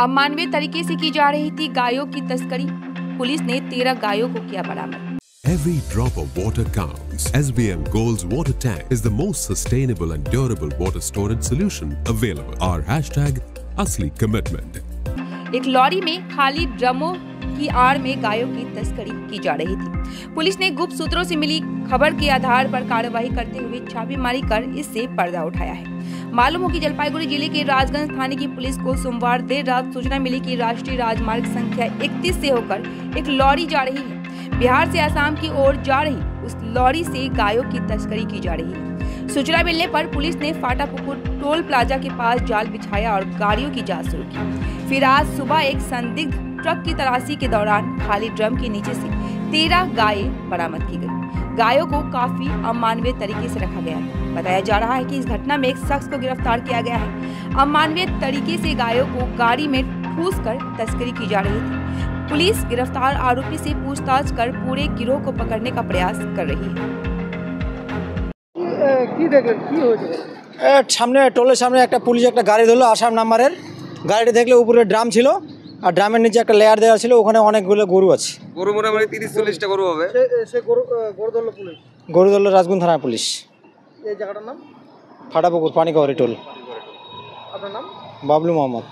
अमानवीय तरीके से की जा रही थी गायों की तस्करी। पुलिस ने 13 गायों को किया बरामद। Every drop of water counts. SBM Gold's water tank is the most sustainable and durable water storage solution available. Our hashtag असली commitment. एक लॉरी में खाली ड्रमों की आड़ में गायों की तस्करी की जा रही थी। पुलिस ने गुप्त सूत्रों से मिली खबर के आधार पर कार्रवाई करते हुए छापेमारी कर इससे पर्दा उठाया है। मालूम हो कि जलपाईगुड़ी जिले के राजगंज थाने की पुलिस को सोमवार देर रात सूचना मिली कि राष्ट्रीय राजमार्ग संख्या 31 से होकर एक लॉरी जा रही है। बिहार से असम की ओर जा रही उस लॉरी से गायों की तस्करी की जा रही है। सूचना मिलने पर पुलिस ने फाटापुकुर टोल प्लाजा के पास जाल बिछाया और गाड़ियों की जांच शुरू की। फिर आज सुबह एक संदिग्ध ट्रक की तलाशी के दौरान खाली ड्रम के नीचे से 13 गायें बरामद की गई। गायों को काफी अमानवीय तरीके से रखा गया है। बताया जा रहा है कि इस घटना में एक शख्स को गिरफ्तार किया गया है। अमानवीय तरीके से गायों को गाड़ी में ठूस कर तस्करी की जा रही थी। पुलिस गिरफ्तार आरोपी से पूछताछ कर पूरे गिरोह को पकड़ने का प्रयास कर रही है। सामने टोलेर सामने एक पुलिस एक गाड़ी धरलो आसाम नाम्बारेर गाड़ी देखले ऊपर ड्राम छिलो और ड्रामेर नीचे एक लेयार देওয়া ছিল ওখানে অনেকগুলো গরু আছে। গরু মোটামুটি 30-40টা গরু হবে। সে গরু ধরলো পুলিশ। গরু ধরলো রাজগুন থানার পুলিশ। এই জায়গাটার নাম ফাটাপুকুর পানিকোয়ারি টোল। আপনার নাম? বাবলু মোহাম্মদ।